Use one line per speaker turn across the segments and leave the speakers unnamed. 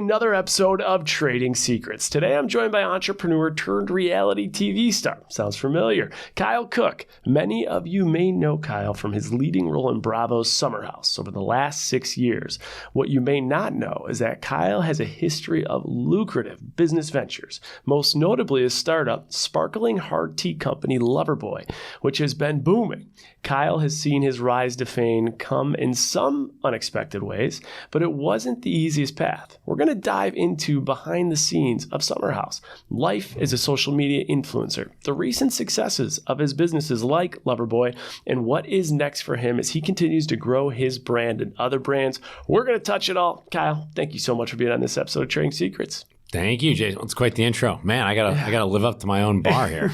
another episode of Trading Secrets. Today I'm joined by entrepreneur turned reality TV star. Sounds familiar. Kyle Cooke. Many of you may know Kyle from his leading role in Bravo's Summer House over the last 6 years. What you may not know is that Kyle has a history of lucrative business ventures, most notably his startup, sparkling hard tea company Loverboy, which has been booming. Kyle has seen his rise to fame come in some unexpected ways, but it wasn't the easiest path. We're going to dive into behind the scenes of Summer House, life as a social media influencer, the recent successes of his businesses like Loverboy, and what is next for him as he continues to grow his brand and other brands. We're going to touch it all. Kyle, thank you so much for being on this episode of Trading Secrets.
Thank you, Jason. It's quite the intro. Man, I gotta live up to my own bar here.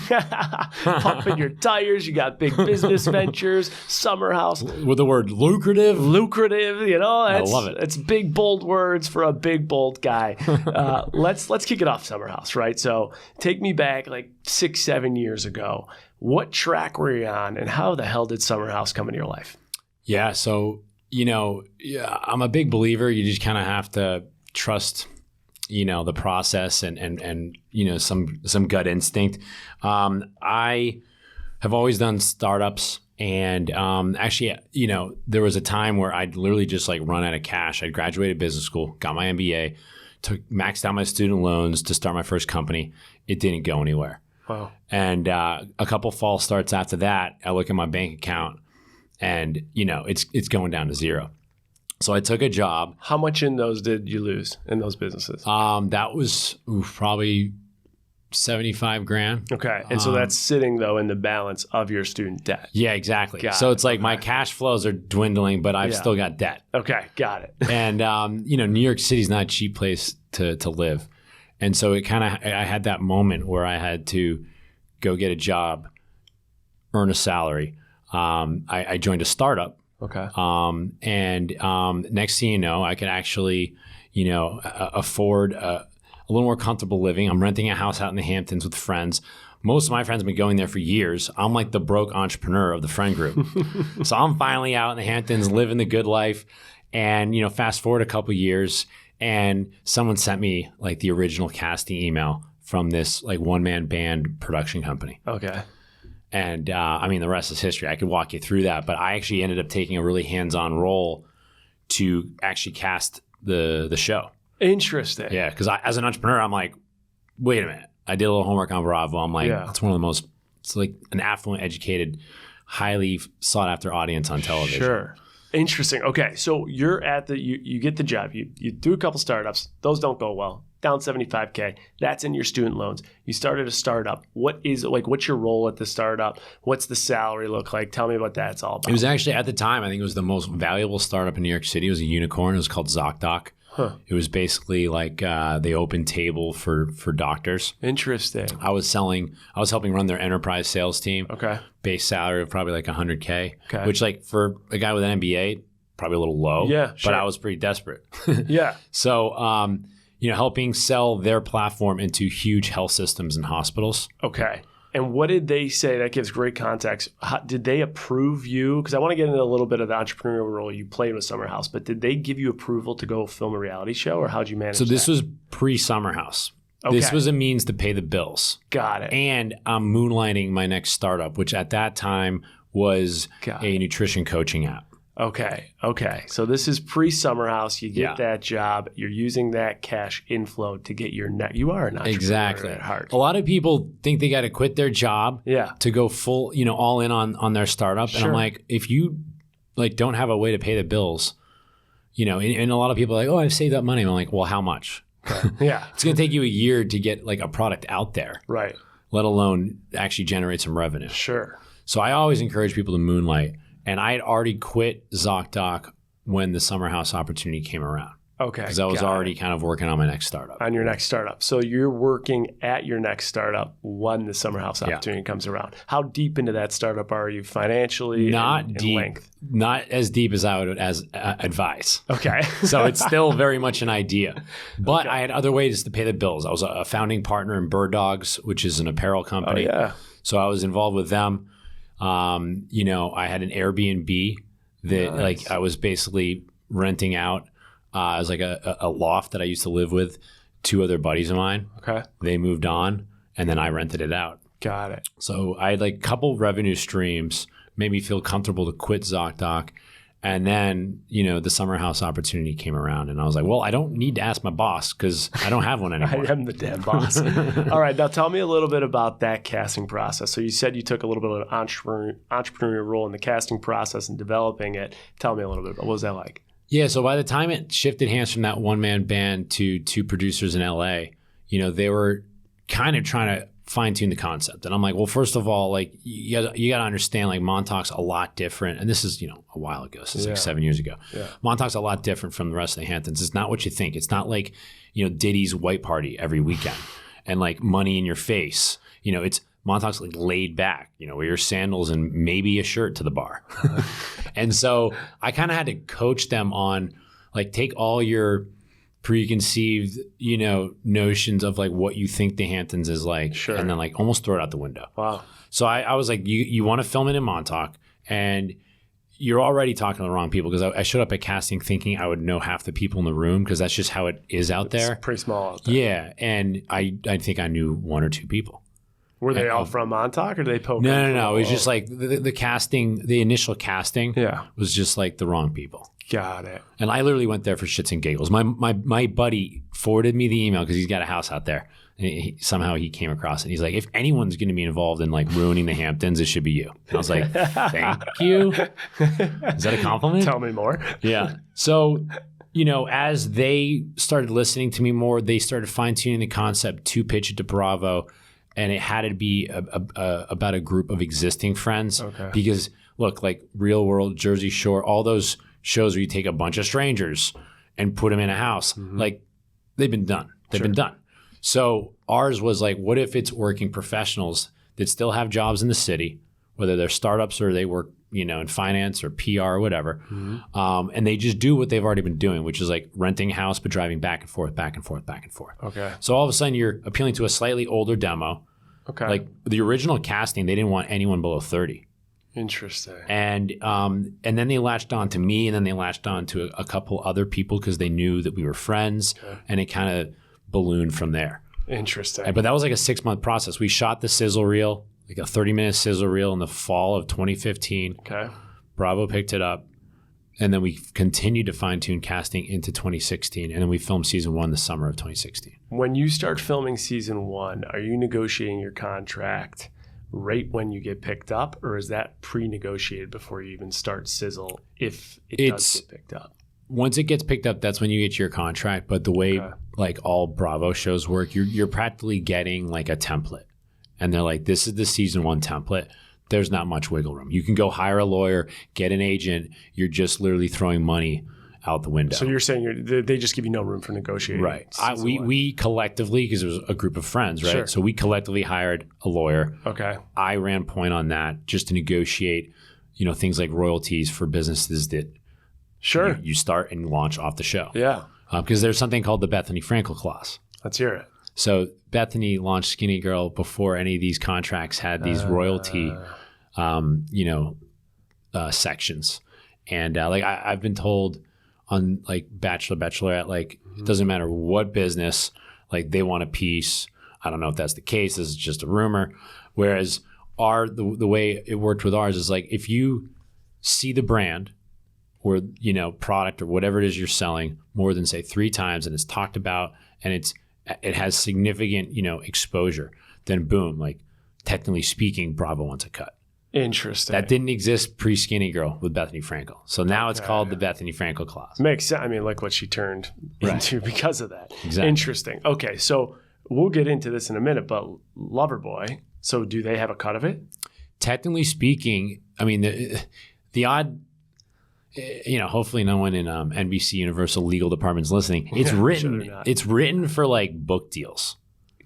Pumping your tires, you got big business ventures, Summer House.
With the word lucrative.
Lucrative, you know.
I love it.
It's big, bold words for a big, bold guy. Let's kick it off, Summer House, right? So take me back like 6-7 years ago. What track were you on and how the hell did Summer House come into your life?
Yeah, so, I'm a big believer. You just kind of have to trust the process and some gut instinct. I have always done startups, and actually, there was a time where I'd literally just like run out of cash. I'd graduated business school, got my MBA, maxed out my student loans to start my first company. It didn't go anywhere.
Wow.
And a couple false starts after that, I look at my bank account and it's going down to zero. So I took a job.
How much in those did you lose in those businesses?
That was probably 75 grand.
Okay. And so that's sitting though in the balance of your student debt.
Yeah, exactly.
Got
so
it.
it's like my cash flows are dwindling, but I've still got debt.
Okay. Got it.
And, New York City's not a cheap place to live. And so I had that moment where I had to go get a job, earn a salary. I joined a startup.
Okay.
Next thing you know, I could actually, afford a little more comfortable living. I'm renting a house out in the Hamptons with friends. Most of my friends have been going there for years. I'm like the broke entrepreneur of the friend group. So I'm finally out in the Hamptons living the good life. And, fast forward a couple years and someone sent me like the original casting email from this like one-man band production company.
Okay.
And the rest is history. I could walk you through that, but I actually ended up taking a really hands-on role to actually cast the show.
Interesting.
Yeah, because as an entrepreneur, I'm like, wait a minute. I did a little homework on Bravo. I'm like, it's one of the most, it's like an affluent, educated, highly sought-after audience on television.
Sure. Interesting. Okay, so you're at you get the job. You do a couple startups. Those don't go well. Down $75K. That's in your student loans. You started a startup. What's your role at the startup? What's the salary look like? Tell me what that's all about.
It was actually, at the time, I think it was the most valuable startup in New York City. It was a unicorn. It was called ZocDoc.
Huh.
It was basically like the open table for doctors.
Interesting.
I was helping run their enterprise sales team.
Okay.
Base salary of probably like $100K,
okay.
Which like for a guy with an MBA, probably a little low.
Yeah, sure.
But I was pretty desperate.
Yeah.
So, helping sell their platform into huge health systems and hospitals.
Okay. And what did they say? That gives great context. Did they approve you? Because I want to get into a little bit of the entrepreneurial role you played with Summer House, but did they give you approval to go film a reality show, or how'd you manage that?
So this was pre-Summer House.
Okay.
This was a means to pay the bills.
Got it.
And I'm moonlighting my next startup, which at that time was a nutrition coaching app.
Okay. So this is pre-Summer House. You get that job. You're using that cash inflow to get your net. You are an entrepreneur at heart.
A lot of people think they got to quit their job to go full, all in on their startup.
Sure.
And I'm like, if you like don't have a way to pay the bills, and a lot of people are like, oh, I've saved up money. I'm like, well, how much?
Yeah.
It's going to take you a year to get like a product out there.
Right.
Let alone actually generate some revenue.
Sure.
So I always encourage people to moonlight. And I had already quit ZocDoc when the Summer House opportunity came around.
Okay.
Because I was already kind of working on my next startup.
On your next startup. So you're working at your next startup when the Summer House opportunity comes around. How deep into that startup are you financially?
Not
and
deep.
Length?
Not as deep as I would advise.
Okay.
So it's still very much an idea. But I had other ways to pay the bills. I was a founding partner in Bird Dogs, which is an apparel company.
Oh, yeah.
So I was involved with them. I had an Airbnb that I was basically renting out It was like a loft that I used to live with 2 other buddies of mine.
Okay.
They moved on, and then I rented it out.
Got it.
So I had like a couple revenue streams, made me feel comfortable to quit ZocDoc. And then, the summer house opportunity came around, and I was like, well, I don't need to ask my boss because I don't have one anymore.
I am the damn boss. All right. Now tell me a little bit about that casting process. So you said you took a little bit of an entrepreneurial role in the casting process and developing it. Tell me a little bit about what was that like?
Yeah. So by the time it shifted hands from that one-man band to 2 producers in LA, they were kind of trying to fine-tune the concept. And I'm like, well, first of all, like you got to understand, like Montauk's a lot different. And this is, a while ago. This is like 7 years ago. Yeah. Montauk's a lot different from the rest of the Hamptons. It's not what you think. It's not like, Diddy's white party every weekend and like money in your face. It's Montauk's like laid back, wear your sandals and maybe a shirt to the bar. And so I kind of had to coach them on like, take all your preconceived, notions of like what you think the Hamptons is like, sure, and then like almost throw it out the window.
Wow.
So I was like, you want to film it in Montauk, and you're already talking to the wrong people, because I showed up at casting thinking I would know half the people in the room, because that's just how it is out there.
It's pretty small out there.
Yeah, and I think I knew 1 or 2 people.
Were they all from Montauk, or did they poke?
No. It was just like the casting, the initial casting was just like the wrong people.
Got it.
And I literally went there for shits and giggles. My buddy forwarded me the email because he's got a house out there. And somehow he came across it. And he's like, if anyone's going to be involved in like ruining the Hamptons, it should be you. And I was like, thank you. Is that a compliment?
Tell me more.
Yeah. So, as they started listening to me more, they started fine-tuning the concept to pitch it to Bravo. And it had to be about a group of existing friends. Okay. Because look, like Real World, Jersey Shore, all those shows where you take a bunch of strangers and put them in a house, like they've been done. They've been done. So ours was like, what if it's working professionals that still have jobs in the city, whether they're startups or they work, in finance or PR or whatever, and they just do what they've already been doing, which is like renting a house but driving back and forth, back and forth, back and forth. Okay. So all of a sudden you're appealing to a slightly older demo. Okay. Like the original casting, they didn't want anyone below 30.
Interesting.
And then they latched on to me, and then they latched on to a couple other people because they knew that we were friends, and it kind of ballooned from there.
Interesting.
But that was like a 6-month process. We shot the sizzle reel, like a 30-minute sizzle reel in the fall of 2015. Okay. Bravo picked it up, and then we continued to fine-tune casting into 2016, and then we filmed season 1 the summer of 2016.
When you start filming season 1, are you negotiating your contract right when you get picked up, or is that pre-negotiated before you even start sizzle if it does get picked up?
Once it gets picked up, that's when you get your contract. But the way like all Bravo shows work, you're practically getting like a template, and they're like, this is the season 1 template. There's not much wiggle room. You can go hire a lawyer, get an agent. You're just literally throwing money out the window.
So you're saying they just give you no room for negotiating.
Right. We collectively, because it was a group of friends, right? Sure. So we collectively hired a lawyer. Okay. I ran point on that just to negotiate, things like royalties for businesses that you start and launch off the show. Yeah. Because there's something called the Bethany Frankel clause.
Let's hear it.
So Bethany launched Skinny Girl before any of these contracts had these royalty, sections. And I've been told on like Bachelor, Bachelorette, like it doesn't matter what business, like they want a piece. I don't know if that's the case. This is just a rumor. Whereas the way it worked with ours is like, if you see the brand or, product or whatever it is you're selling more than say 3 times and it's talked about and it has significant, exposure, then boom, like technically speaking, Bravo wants a cut.
Interesting.
That didn't exist pre-Skinny Girl with Bethany Frankel. So now it's called the Bethany Frankel clause.
Makes sense. I mean, look what she turned into because of that.
Exactly.
Interesting. Okay, so we'll get into this in a minute, but Loverboy, so do they have a cut of it?
Technically speaking, I mean, the odd, hopefully no one in NBC Universal legal department's listening. It's written. It's written for like book deals.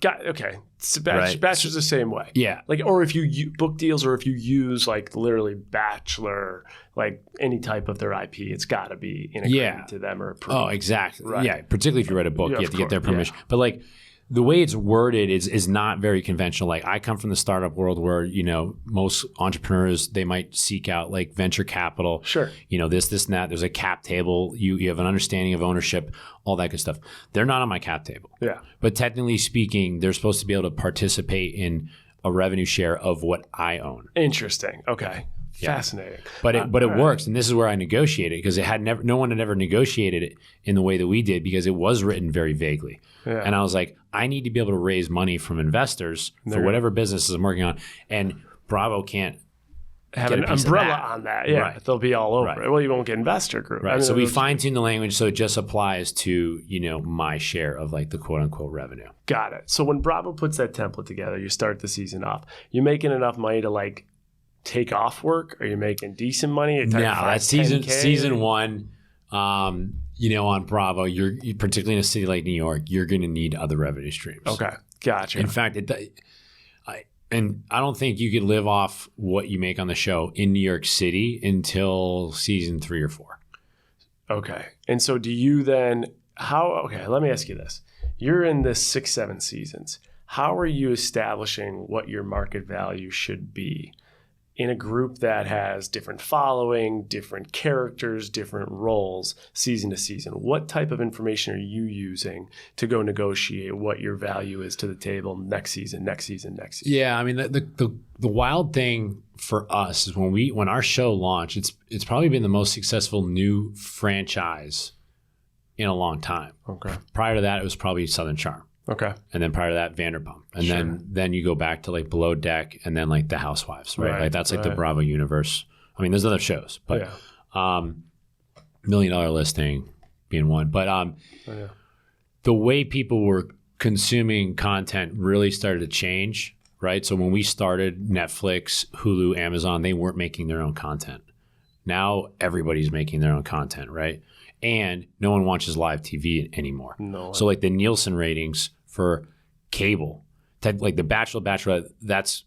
Okay. Bachelor's the same way.
Yeah.
Like, or if you book deals, or if you use like literally Bachelor, like any type of their IP, it's got to be integrated to them or approved.
Oh, exactly. Right. Yeah. Particularly if you write a book, you have to get their permission. Yeah. But like the way it's worded is not very conventional. Like I come from the startup world where, you know, most entrepreneurs, they might seek out like venture capital,
Sure.
you know, this and that. There's a cap table. You have an understanding of ownership, all that good stuff. They're not on my cap table.
Yeah.
But technically speaking, they're supposed to be able to participate in a revenue share of what I own.
Interesting. Okay.
Yeah.
Fascinating.
But it works, and this is where I negotiated because no one had ever negotiated it in the way that we did because it was written very vaguely.
Yeah.
And I was like, I need to be able to raise money from investors for whatever businesses I'm working on, and Bravo can't
have
get
an
a piece of
umbrella
that.
on that. Yeah.
Right.
They'll be all over
Right.
it. Well, you won't get investor group.
Right.
I mean,
So we fine-tune the language so it just applies to, you know, my share of like the quote unquote revenue.
Got it. So when Bravo puts that template together, you start the season off. You making enough money to like take off work? Are you making decent money?
No, that's season
10K?
one. You know, on Bravo, you're particularly in a city like New York, you're going to need other revenue streams.
Okay. Gotcha.
In fact, I don't think you could live off what you make on the show in New York City until season 3 or 4.
Okay. And so do you then okay, let me ask you this. You're in this 6, 7 seasons. How are you establishing what your market value should be in a group that has different following, different characters, different roles season to season? What type of information are you using to go negotiate what your value is to the table next season?
Yeah, I mean the wild thing for us is when our show launched, it's probably been the most successful new franchise in a long time.
Okay.
Prior to that, it was probably Southern Charm.
Okay.
And then prior to that, Vanderpump. And then you go back to like Below Deck and then like The Housewives, right? Like that's like the Bravo universe. I mean, there's other shows, but $1 Million Listing being one. But the way people were consuming content really started to change, right? So when we started, Netflix, Hulu, Amazon, they weren't making their own content. Now everybody's making their own content, right? And no one watches live TV anymore.
No.
So like the Nielsen ratings for cable, like The Bachelor, Bachelorette, that's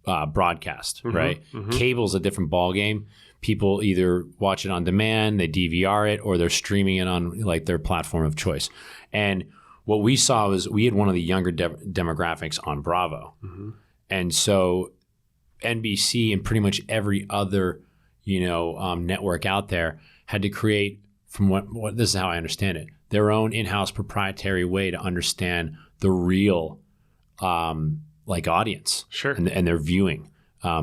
broadcast, right? Mm-hmm. Cable's a different ballgame. People either watch it on demand, they DVR it, or they're streaming it on like their platform of choice. And what we saw was we had one of the younger demographics on Bravo. Mm-hmm. And so NBC and pretty much every other, network out there had to create, from what this is how I understand it, their own in-house proprietary way to understand the real audience,
sure,
and their viewing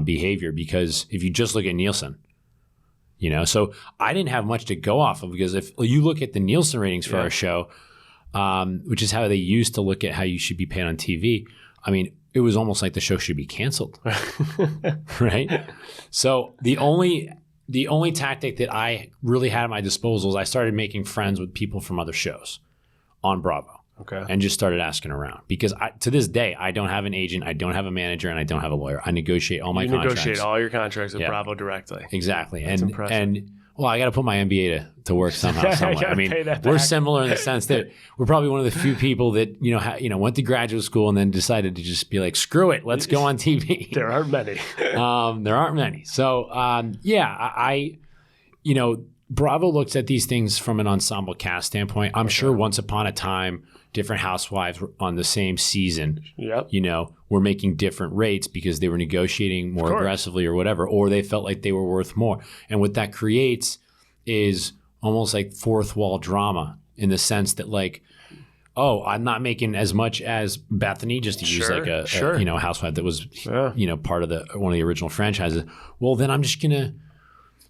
behavior. Because if you just look at Nielsen, so I didn't have much to go off of, because if you look at the Nielsen ratings for our show, which is how they used to look at how you should be paid on TV, I mean, it was almost like the show should be canceled, right? So the only tactic that I really had at my disposal is I started making friends with people from other shows on Bravo.
Okay.
And just started asking around, because to this day, I don't have an agent, I don't have a manager, and I don't have a lawyer. I negotiate all my contracts.
You negotiate all your contracts with Bravo directly.
Exactly.
That's impressive.
And well, I got to put my MBA to work somehow, somewhere. I mean, we're similar in the sense that we're probably one of the few people that went to graduate school and then decided to just be like, screw it, let's go on TV.
There aren't many.
There aren't many. So Bravo looks at these things from an ensemble cast standpoint. I'm sure once upon a time, different housewives were on the same season, were making different rates because they were negotiating more aggressively or whatever, or they felt like they were worth more. And what that creates is almost like fourth wall drama, in the sense that like, oh, I'm not making as much as Bethany, just to use like a housewife that was part of one of the original franchises. Well, then I'm just gonna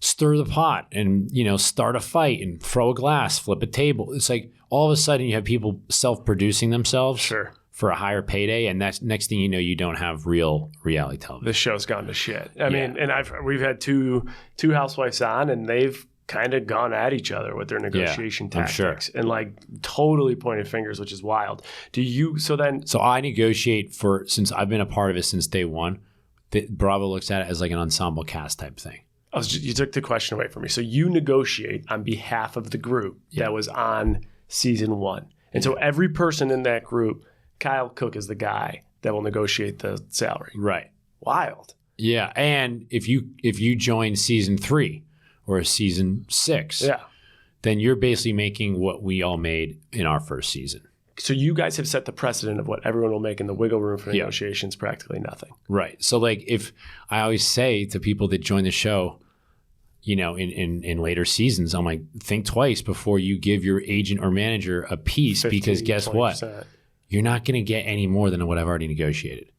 stir the pot and start a fight and throw a glass, flip a table. It's like all of a sudden you have people self-producing themselves for a higher payday, and that's next thing you know, you don't have real reality television.
The show's gone to shit. I mean, and we've had two housewives on, and they've kind of gone at each other with their negotiation tactics, and like totally pointing fingers, which is wild. So
I negotiate since I've been a part of it since day one. Bravo looks at it as like an ensemble cast type thing.
You took the question away from me. So you negotiate on behalf of the group that was on season 1. And so every person in that group, Kyle Cooke is the guy that will negotiate the salary.
Right.
Wild.
Yeah. And if you join season 3 or season 6, then you're basically making what we all made in our first season.
So you guys have set the precedent of what everyone will make, and the wiggle room for negotiations practically nothing.
Right. So like if I always say to people that join the show, in later seasons, I'm like, think twice before you give your agent or manager a piece, 15, because guess 20%. What? You're not going to get any more than what I've already negotiated.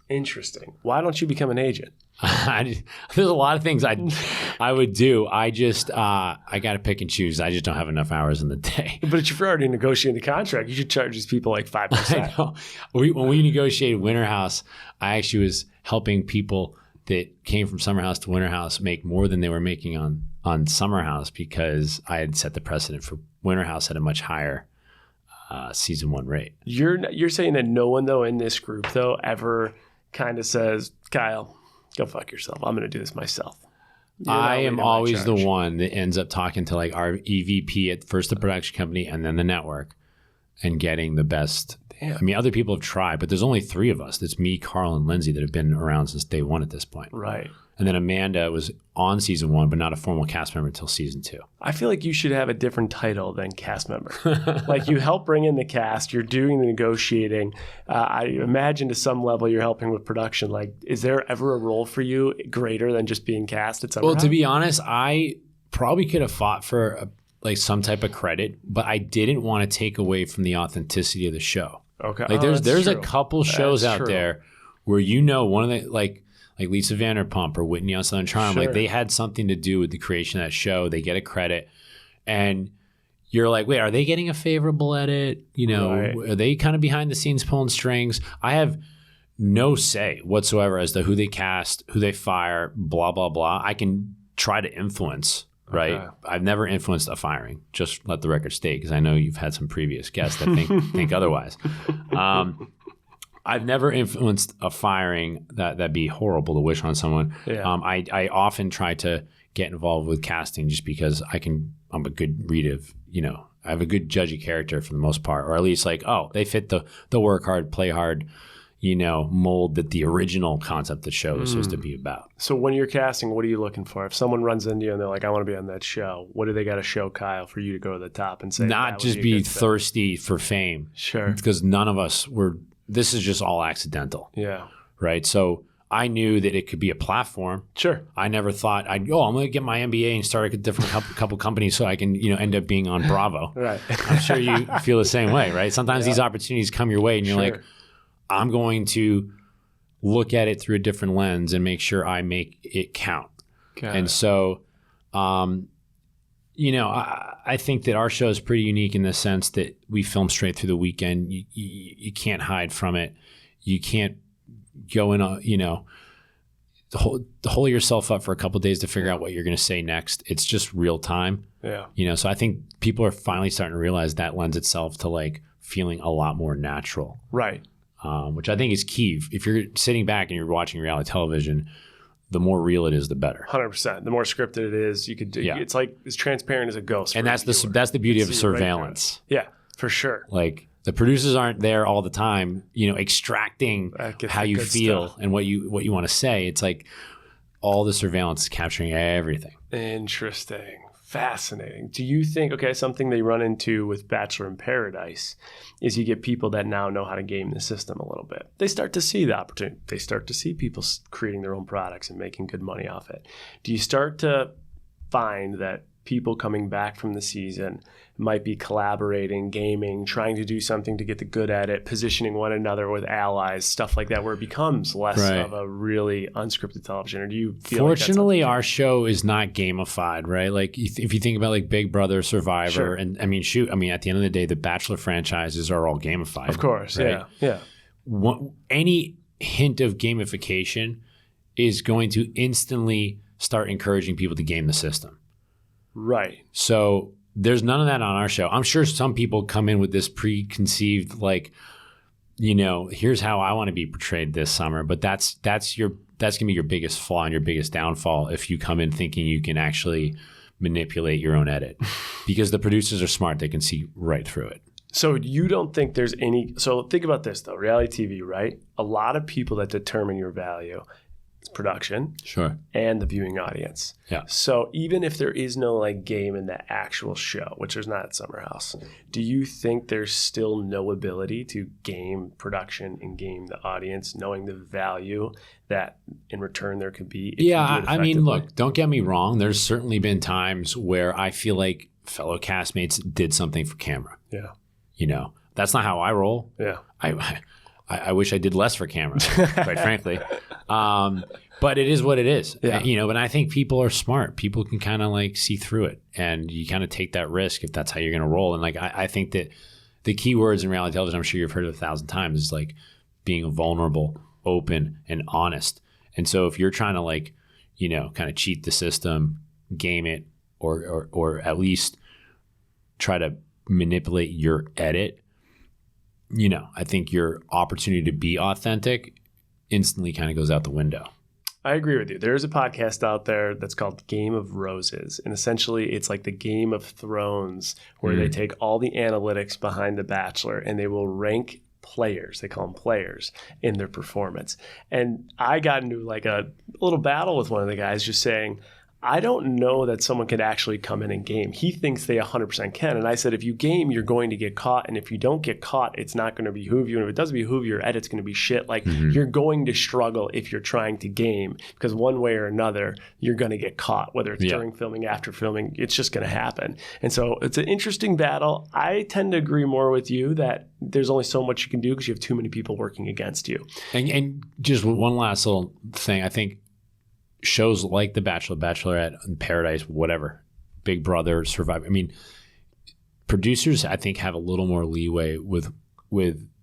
Interesting. Why don't you become an agent?
There's a lot of things I would do. I just I got to pick and choose. I just don't have enough hours in the day.
But if you're already negotiating the contract, you should charge these people like 5%.
I know. When we negotiated Winter House, I actually was helping people that came from Summer House to Winter House make more than they were making on Summer House, because I had set the precedent for Winter House at a much higher season 1 rate.
You're saying that no one though in this group though ever kind of says, Kyle, go fuck yourself. I'm going to do this myself.
I am always the one that ends up talking to like our EVP at first the production company and then the network and getting the best. Damn. I mean, other people have tried, but there's only 3 of us. That's me, Carl, and Lindsay that have been around since day 1 at this point.
Right.
And then Amanda was on season 1, but not a formal cast member until season 2.
I feel like you should have a different title than cast member. Like you help bring in the cast, you're doing the negotiating. I imagine to some level you're helping with production. Like, is there ever a role for you greater than just being cast at some?
Well, to be honest, I probably could have fought for like some type of credit, but I didn't want to take away from the authenticity of the show.
Okay.
Like there's a couple shows out there where one of the like Lisa Vanderpump or Whitney on Southern Charm, like they had something to do with the creation of that show. They get a credit, and you're like, wait, are they getting a favorable edit? Are they kind of behind the scenes pulling strings? I have no say whatsoever as to who they cast, who they fire, blah, blah, blah. I can try to influence, right? Okay. I've never influenced a firing. Just let the record state, because I know you've had some previous guests that think otherwise. I've never influenced a firing that'd be horrible to wish on someone. Yeah. I often try to get involved with casting just because I'm a good read of, I have a good judge of character for the most part, or at least like, oh, they fit the work hard, play hard, mold that the original concept of the show is supposed to be about.
So when you're casting, what are you looking for? If someone runs into you and they're like, I want to be on that show, what do they got to show Kyle for you to go to the top and say?
Not just be thirsty for fame.
Sure.
Because none of us were. This is just all accidental.
Yeah.
Right. So I knew that it could be a platform.
Sure.
I never thought I'm going to get my MBA and start a different couple companies so I can, end up being on Bravo.
Right.
I'm sure you feel the same way, right? Sometimes these opportunities come your way and you're like, I'm going to look at it through a different lens and make sure I make it count. So, I think that our show is pretty unique in the sense that we film straight through the weekend. You can't hide from it. You can't go in hold yourself up for a couple of days to figure out what you're going to say next. It's just real time.
Yeah.
So I think people are finally starting to realize that lends itself to like feeling a lot more natural.
Right.
Which I think is key. If you're sitting back and you're watching reality television, the more real it is, the better.
100%. The more scripted it is, you could do. Yeah. It's like as transparent as a ghost.
And that's the beauty of surveillance.
Yeah, for sure.
Like the producers aren't there all the time, extracting how you feel stuff and what you want to say. It's like all the surveillance is capturing everything.
Interesting. Fascinating. Do you think, something they run into with Bachelor in Paradise is you get people that now know how to game the system a little bit. They start to see the opportunity. They start to see people creating their own products and making good money off it. Do you start to find that people coming back from the season might be collaborating, gaming, trying to do something to get the good at it, positioning one another with allies, stuff like that, where it becomes less of a really unscripted television? Or do you feel
Fortunately, our show is not gamified, right? Like if you think about like Big Brother, Survivor, and at the end of the day, the Bachelor franchises are all gamified.
Of course,
right?
Yeah.
Any hint of gamification is going to instantly start encouraging people to game the system.
Right.
So there's none of that on our show. I'm sure some people come in with this preconceived, like, here's how I want to be portrayed this summer. But that's gonna be your biggest flaw and your biggest downfall if you come in thinking you can actually manipulate your own edit, because the producers are smart. They can see right through it.
So you don't think there's any? So think about this though, reality TV, right? A lot of people that determine your value. It's production
Sure.
and the viewing audience.
Yeah.
So even if there is no like game in the actual show, which there's not at Summer House, do you think there's still no ability to game production and game the audience, knowing the value that in return there could be? If you do it
I mean,
effectively?
look, don't get me wrong. There's certainly been times where I feel like fellow castmates did something for camera.
Yeah.
You know, that's not how I roll.
Yeah.
I wish I did less for camera, quite frankly. But it is what it is.
Yeah.
You know, but I think people are smart. People can kind of like see through it, and you kind of take that risk if that's how you're going to roll. And like, I think that the key words in reality television, I'm sure you've heard it 1,000 times, is like being vulnerable, open, and honest. And so if you're trying to like, you know, kind of cheat the system, game it, or at least try to manipulate your edit, you know, I think your opportunity to be authentic instantly kind of goes out the window.
I agree with you. There's a podcast out there that's called Game of Roses. And essentially it's like the Game of Thrones where they take all the analytics behind The Bachelor and they will rank players, they call them players, in their performance. And I got into like a little battle with one of the guys just saying, I don't know that someone could actually come in and game. He thinks they 100% can. And I said, if you game, you're going to get caught. And if you don't get caught, it's not going to behoove you. And if it does behoove you, your edit's going to be shit. Like you're going to struggle if you're trying to game because one way or another, you're going to get caught, whether it's during filming, after filming, it's just going to happen. And so it's an interesting battle. I tend to agree more with you that there's only so much you can do because you have too many people working against you.
And just one last little thing, I think shows like The Bachelor, Bachelorette, and Paradise, whatever, Big Brother, Survivor. I mean, producers, I think, have a little more leeway with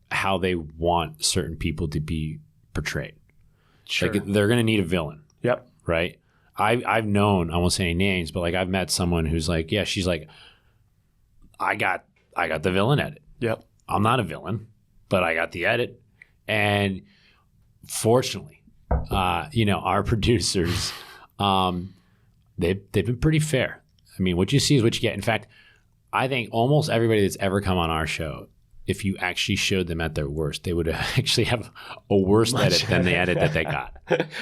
how they want certain people to be portrayed.
Sure.
Like they're going to need a villain.
Yep.
Right? I've known, I won't say any names, but like I've met someone who's like, yeah, she's like, I got the villain edit.
Yep.
I'm not a villain, but I got the edit. And fortunately, you know, our producers, they've been pretty fair. I mean, what you see is what you get. In fact, I think almost everybody that's ever come on our show, if you actually showed them at their worst, they would actually have a worse edit than the edit that they got.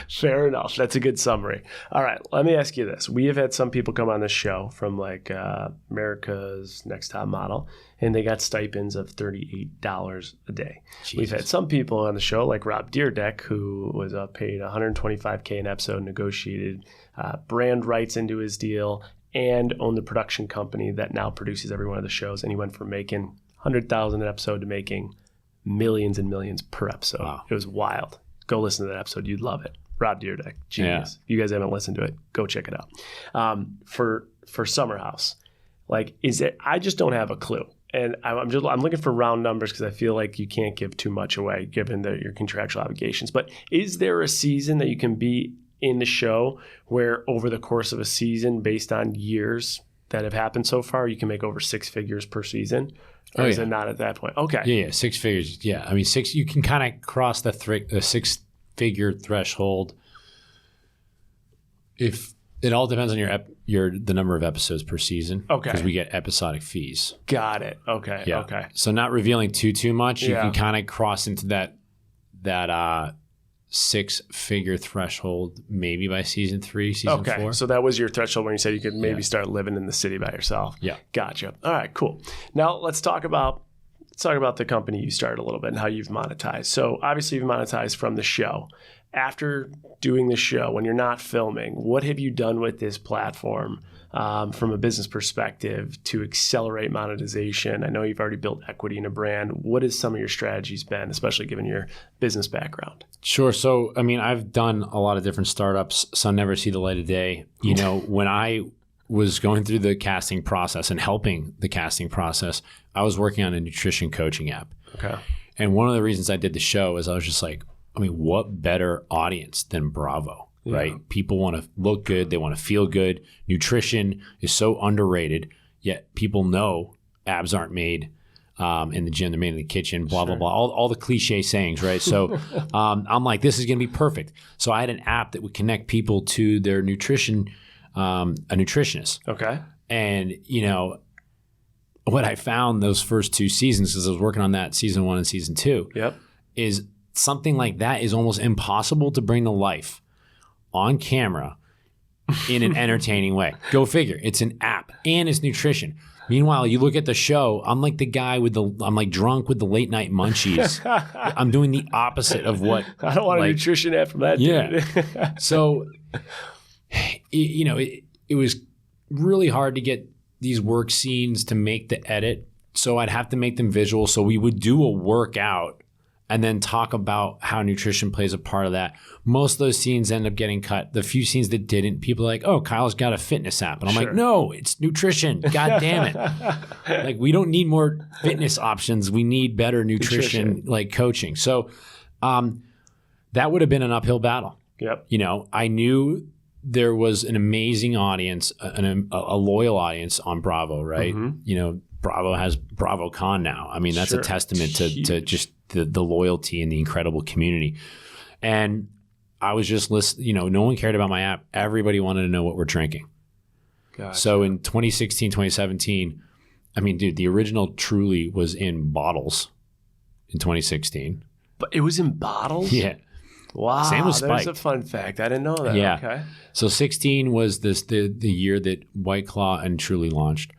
Fair enough. That's a good summary. All right. Let me ask you this. We have had some people come on this show from like America's Next Top Model, and they got stipends of $38 a day.
Jesus.
We've had some people on the show like Rob Deerdeck, who was paid $125K an episode, negotiated brand rights into his deal, and owned the production company that now produces every one of the shows. And he went from making $100,000 an episode to making millions and millions per episode.
Wow.
It was wild. Go listen to that episode. You'd love it. Rob Deerdeck, genius. If you guys haven't listened to it, go check it out. For Summer House, like, is it? I just don't have a clue, and I'm looking for round numbers because I feel like you can't give too much away given your contractual obligations. But is there a season that you can be in the show where over the course of a season, based on years that have happened so far, you can make over 6 figures per season? Or is it not at that point? Okay.
Yeah, 6 figures. Yeah, I mean, you can kind of cross the 6-figure threshold. If it all depends on the number of episodes per season. Okay. Because we get episodic fees.
Got it. Okay.
Yeah.
Okay.
So not revealing too much, you can kind of cross into that 6-figure threshold maybe by season 3, season 4.
Okay, so that was your threshold when you said you could maybe start living in the city by yourself.
Yeah.
Gotcha. All right, cool. Now let's talk about the company you started a little bit and how you've monetized. So obviously you've monetized from the show. After doing the show, when you're not filming, what have you done with this platform from a business perspective to accelerate monetization? I know you've already built equity in a brand. What has some of your strategies been, especially given your business background?
Sure. So, I mean, I've done a lot of different startups. Some never see the light of day. You know, when I was going through the casting process and helping the casting process, I was working on a nutrition coaching app.
Okay.
And one of the reasons I did the show is I was just like, I mean, what better audience than Bravo? Right? People want to look good. They want to feel good. Nutrition is so underrated, yet people know abs aren't made in the gym. They're made in the kitchen, blah, blah, blah. All the cliche sayings, right? So I'm like, this is going to be perfect. So I had an app that would connect people to their nutrition, a nutritionist.
Okay.
And, you know, what I found those first 2 seasons, because I was working on that season 1 and season 2, is something like that is almost impossible to bring to life on camera in an entertaining way. Go figure. It's an app and it's nutrition. Meanwhile, you look at the show, I'm like the guy I'm like drunk with the late night munchies. I'm doing the opposite of what.
I don't want a nutrition app from that dude.
Yeah. So, it was really hard to get these work scenes to make the edit. So I'd have to make them visual. So we would do a workout and then talk about how nutrition plays a part of that. Most of those scenes end up getting cut. The few scenes that didn't, people are like, oh, Kyle's got a fitness app. And I'm like, no, it's nutrition. God damn it. Like, we don't need more fitness options. We need better nutrition. Like coaching. So that would have been an uphill battle.
Yep.
I knew there was an amazing audience, a loyal audience on Bravo, right? Mm-hmm. Bravo has BravoCon now. I mean, that's a testament to just the loyalty and the incredible community. And I was just listening, no one cared about my app. Everybody wanted to know what we're drinking. Gotcha. So in 2016, 2017, I mean, dude, the original Truly was in bottles in 2016.
But it was in bottles?
Yeah.
Wow.
Same with Spike.
There's a fun fact. I didn't know that.
Yeah.
Okay.
So 16 was the year that White Claw and Truly launched.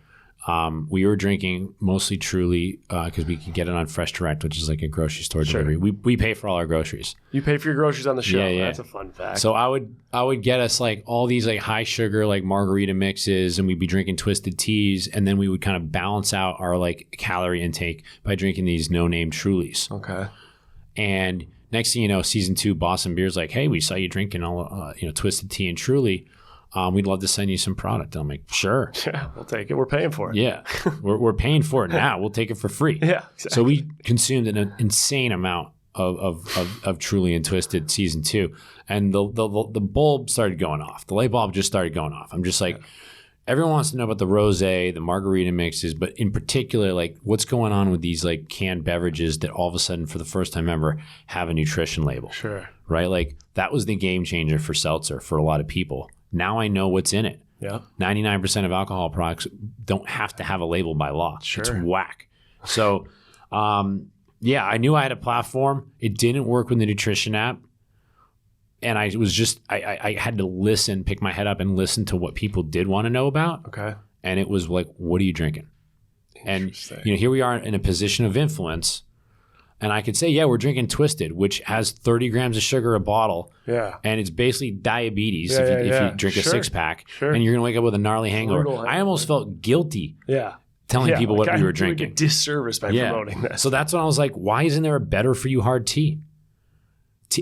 We were drinking mostly Truly because we could get it on Fresh Direct, which is like a grocery store delivery. We pay for all our groceries.
You pay for your groceries on the show.
Yeah.
That's a fun fact.
So I would get us like all these like high sugar like margarita mixes, and we'd be drinking twisted teas, and then we would kind of balance out our like calorie intake by drinking these no-name Trulies.
Okay. And
next thing you know, season 2, Boston Beer's like, hey, we saw you drinking all twisted tea and Truly. We'd love to send you some product. And I'm like, sure.
Yeah, we'll take it. We're paying for it.
Yeah. We're paying for it now. We'll take it for free.
Yeah, exactly.
So we consumed an insane amount of Truly and Twisted season 2. And the bulb started going off. The light bulb just started going off. I'm just like, everyone wants to know about the rosé, the margarita mixes, but in particular, like what's going on with these like canned beverages that all of a sudden for the first time ever have a nutrition label.
Sure.
Right? Like that was the game changer for seltzer for a lot of people. Now I know what's in it.
Yeah.
99% of alcohol products don't have to have a label by law.
Sure.
It's whack. So, yeah, I knew I had a platform. It didn't work with the nutrition app. And I was just, I had to listen, pick my head up and listen to what people did want to know about.
Okay.
And it was like, what are you drinking? And, here we are in a position of influence. And I could say, yeah, we're drinking Twisted, which has 30 grams of sugar a bottle.
Yeah.
And it's basically diabetes if you drink a 6-pack. Sure. And you're going to wake up with a gnarly hangover. I almost felt guilty telling people what we were drinking.
Like a disservice by promoting this.
So that's when I was like, why isn't there a better for you hard tea?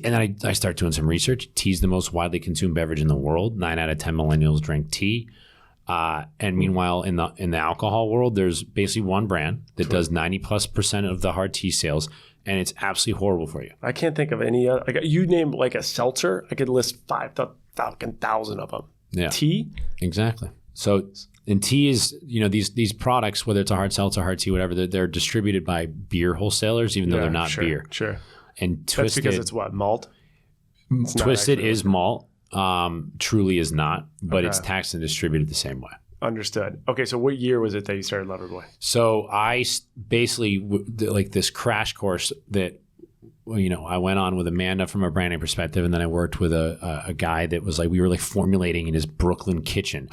And then I started doing some research. Tea's the most widely consumed beverage in the world. 9 out of 10 millennials drink tea. And meanwhile, in the alcohol world, there's basically one brand that does 90+% of the hard tea sales. And it's absolutely horrible for you.
I can't think of any other. Like you name like a seltzer, I could list 5,000 of them.
Yeah.
Tea?
Exactly. So, and tea is, these products, whether it's a hard seltzer, hard tea, whatever, they're distributed by beer wholesalers, even though they're not beer.
Sure.
And Twisted.
That's because it's what? Malt? It's
Twisted is malt. Truly is not, but it's taxed and distributed the same way.
Understood. Okay, so what year was it that you started Loverboy?
So I basically, like this crash course that, I went on with Amanda from a branding perspective, and then I worked with a guy that was like, we were like formulating in his Brooklyn kitchen.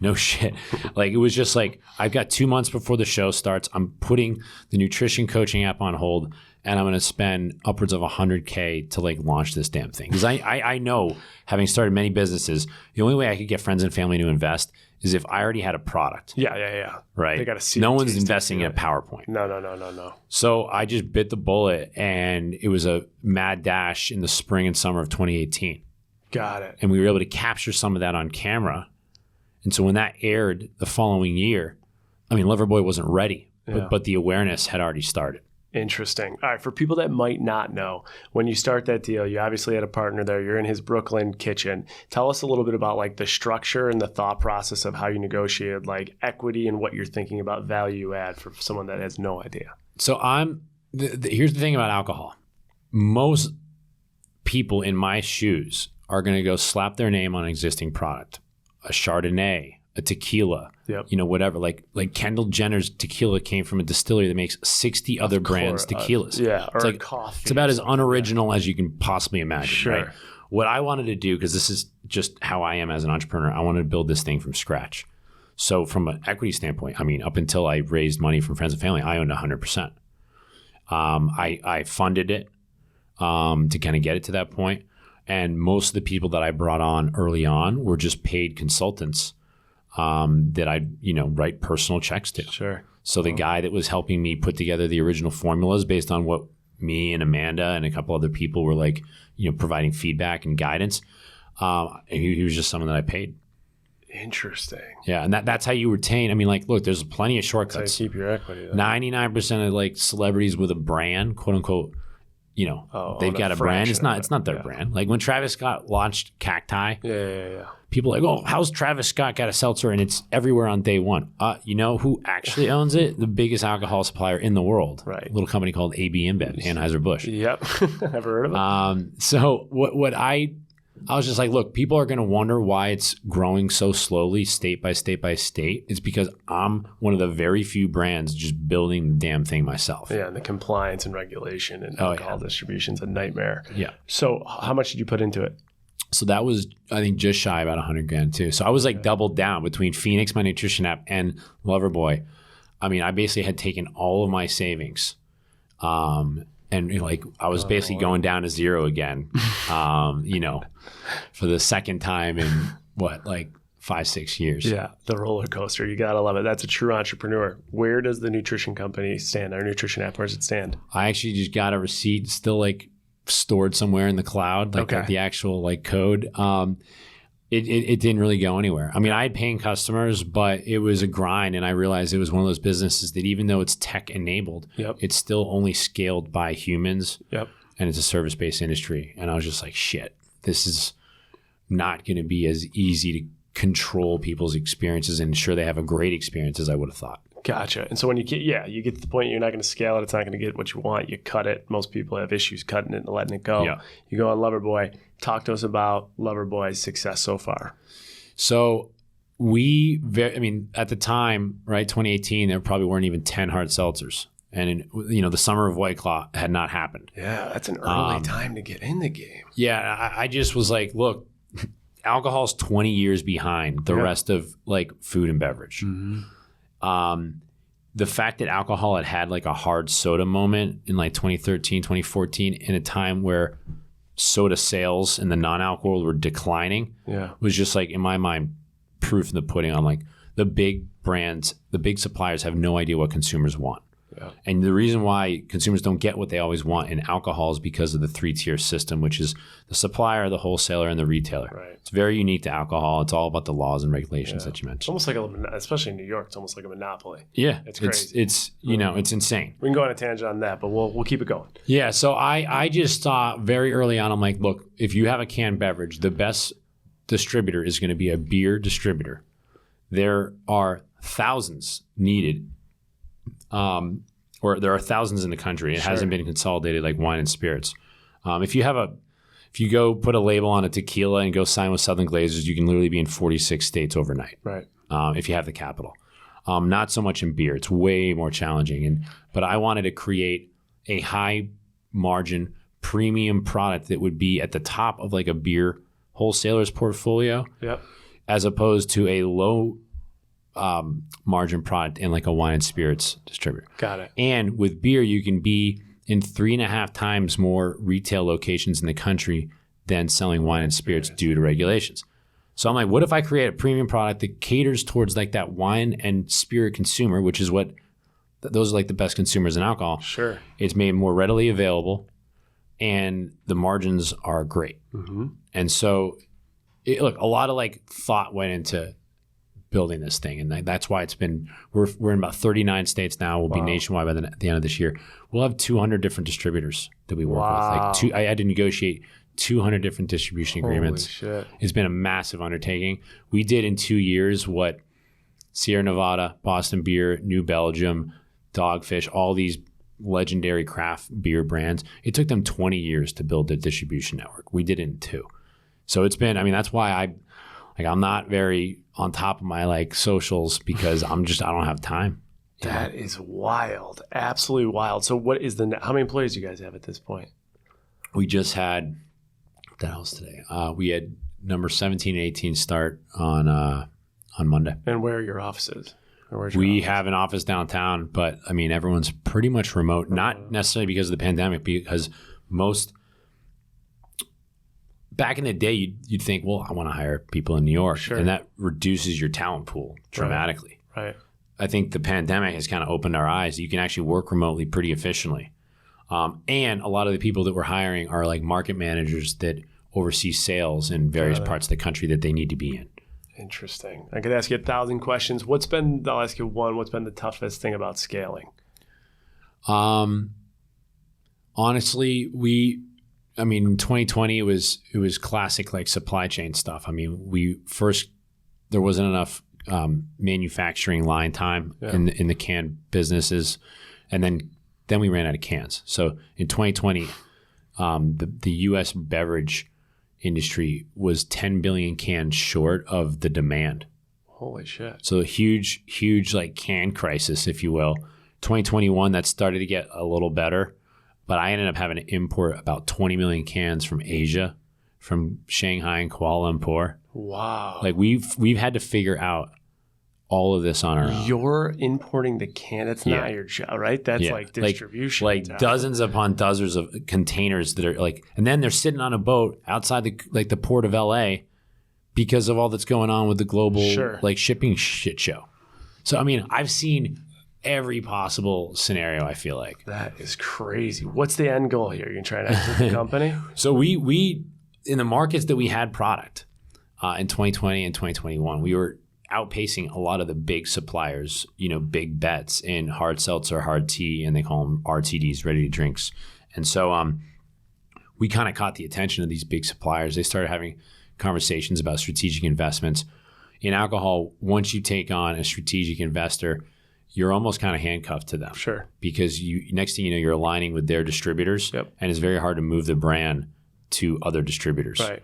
No shit. Like it was just like, I've got 2 months before the show starts. I'm putting the nutrition coaching app on hold, and I'm going to spend upwards of $100K to like launch this damn thing. Because I know, having started many businesses, the only way I could get friends and family to invest is if I already had a product.
Yeah.
Right?
They got to see.
No one's investing in a PowerPoint.
No.
So I just bit the bullet, and it was a mad dash in the spring and summer of 2018.
Got it.
And we were able to capture some of that on camera. And so when that aired the following year, I mean, Loverboy wasn't ready, but the awareness had already started.
Interesting. All right. For people that might not know, when you start that deal, you obviously had a partner there. You're in his Brooklyn kitchen. Tell us a little bit about like the structure and the thought process of how you negotiated like equity and what you're thinking about value add for someone that has no idea.
So here's the thing about alcohol. Most people in my shoes are going to go slap their name on an existing product, a Chardonnay, a tequila, whatever. Like Kendall Jenner's tequila came from a distillery that makes 60 other brands tequilas.
Or
it's like
coffee.
It's about as unoriginal as you can possibly imagine.
Sure.
Right? what I wanted to do, because this is just how I am as an entrepreneur, I wanted to build this thing from scratch. So from an equity standpoint, I mean, up until I raised money from friends and family, I owned 100%. I funded it to kind of get it to that point. And most of the people that I brought on early on were just paid consultants that I'd, write personal checks to.
Sure.
So the guy that was helping me put together the original formulas based on what me and Amanda and a couple other people were like, providing feedback and guidance, he was just someone that I paid.
Interesting.
Yeah, and that's how you retain. I mean, like, look, there's plenty of shortcuts.
That's how you keep your equity.
99% of like celebrities with a brand, quote unquote, they've got a brand. It's not their brand. Like when Travis Scott launched Cacti, people are like, oh, how's Travis Scott got a seltzer and it's everywhere on day one? You know who actually owns it? The biggest alcohol supplier in the world.
Right.
A little company called AB InBev, Anheuser-Busch.
Yep. Never heard of it.
So what I was just like, look, people are going to wonder why it's growing so slowly, state by state by state. It's because I'm one of the very few brands just building the damn thing myself.
Yeah, and the compliance and regulation and alcohol distribution's a nightmare.
Yeah.
So how much did you put into it?
So that was, I think, just shy about $100,000 too. So I was like doubled down between Phoenix, my nutrition app, and Loverboy. I mean, I basically had taken all of my savings. And like I was basically going down to zero again, for the second time in 5-6 years.
Yeah, the roller coaster. You gotta love it. That's a true entrepreneur. Where does the nutrition company stand? Our nutrition app, where does it stand?
I actually just got a receipt, still like stored somewhere in the cloud, the actual code. It didn't really go anywhere. I mean, I had paying customers, but it was a grind, and I realized it was one of those businesses that even though it's tech enabled, it's still only scaled by humans, and it's a service-based industry. And I was just like, shit, this is not going to be as easy to control people's experiences and ensure they have a great experience as I would have thought.
Gotcha. And so when you get to the point you're not going to scale it, it's not going to get what you want, you cut it. Most people have issues cutting it and letting it go.
Yeah.
You go on Loverboy. Talk to us about Loverboy's success so far.
So at the time, right, 2018, there probably weren't even 10 hard seltzers. And the summer of White Claw had not happened.
Yeah, that's an early time to get in the game.
Yeah, I just was like, look, alcohol's 20 years behind the rest of food and beverage. Mm-hmm. The fact that alcohol had a hard soda moment in 2013, 2014, in a time where soda sales in the non-alc world were declining, was just in my mind, proof in the pudding on the big brands, the big suppliers have no idea what consumers want. Yeah. And the reason why consumers don't get what they always want in alcohol is because of the 3-tier system, which is the supplier, the wholesaler, and the retailer. Right. It's very unique to alcohol. It's all about the laws and regulations that you mentioned.
It's almost especially in New York, it's almost like a monopoly.
Yeah.
It's crazy.
It's it's insane.
We can go on a tangent on that, but we'll keep it going.
Yeah. So I just saw very early on, I'm like, look, if you have a canned beverage, the best distributor is going to be a beer distributor. There are thousands needed. Or there are thousands in the country. It hasn't been consolidated like wine and spirits. If you go put a label on a tequila and go sign with Southern Glazers, you can literally be in 46 states overnight.
Right.
If you have the capital. Not so much in beer. It's way more challenging. But I wanted to create a high margin premium product that would be at the top of a beer wholesaler's portfolio. Yep. As opposed to a low margin product in a wine and spirits distributor.
Got it.
And with beer, you can be in 3.5 times more retail locations in the country than selling wine and spirits due to regulations. So I'm like, what if I create a premium product that caters towards that wine and spirit consumer, which is what those are the best consumers in alcohol.
Sure.
It's made more readily available and the margins are great. Mm-hmm. And so look, a lot of thought went into building this thing, and that's why we're in about 39 states now. We'll be nationwide by the end of this year. We'll have 200 different distributors that we work with. I had to negotiate 200 different distribution agreements.
Holy shit.
It's been a massive undertaking. We did in 2 years what Sierra Nevada, Boston Beer, New Belgium, Dogfish, all these legendary craft beer brands. It took them 20 years to build a distribution network. We did it in 2. So it's been, that's why I'm not very on top of my socials because I don't have time.
That is wild. Absolutely wild. So how many employees do you guys have at this point?
We just had What the hell's today? We had number 17 and 18 start on Monday.
And where are your offices?
We have an office downtown, but I mean, everyone's pretty much remote, not necessarily because of the pandemic, because back in the day, you'd think, well, I want to hire people in New York.
Sure.
And that reduces your talent pool dramatically.
Right.
I think the pandemic has kind of opened our eyes. You can actually work remotely pretty efficiently. And a lot of the people that we're hiring are like market managers that oversee sales in various parts of the country that they need to be in.
Interesting. I could ask you 1,000 questions. I'll ask you one. What's been the toughest thing about scaling?
Honestly, in 2020, it was classic like supply chain stuff. I mean, there wasn't enough manufacturing line time in the can businesses, and then we ran out of cans. So in 2020, the U.S. beverage industry was 10 billion cans short of the demand.
Holy shit.
So a huge like can crisis, if you will. 2021, that started to get a little better, but I ended up having to import about 20 million cans from Asia, from Shanghai and Kuala Lumpur.
Wow.
Like we've had to figure out all of this on our own.
You're importing the can. That's not your job, right? That's like distribution.
Like dozens upon dozens of containers that are like, and then they're sitting on a boat outside the port of LA because of all that's going on with the global like shipping shit show. So, I mean, I've seen every possible scenario, I feel like.
That is crazy. What's the end goal here? You're trying to exit the company?
So we in the markets that we had product in 2020 and 2021, we were outpacing a lot of the big suppliers, big bets in hard seltzer, hard tea, and they call them RTDs, ready to drinks. And so we kind of caught the attention of these big suppliers. They started having conversations about strategic investments. In alcohol, once you take on a strategic investor, you're almost kind of handcuffed to them. Sure. Because next thing you know, you're aligning with their distributors, and it's very hard to move the brand to other distributors. Right.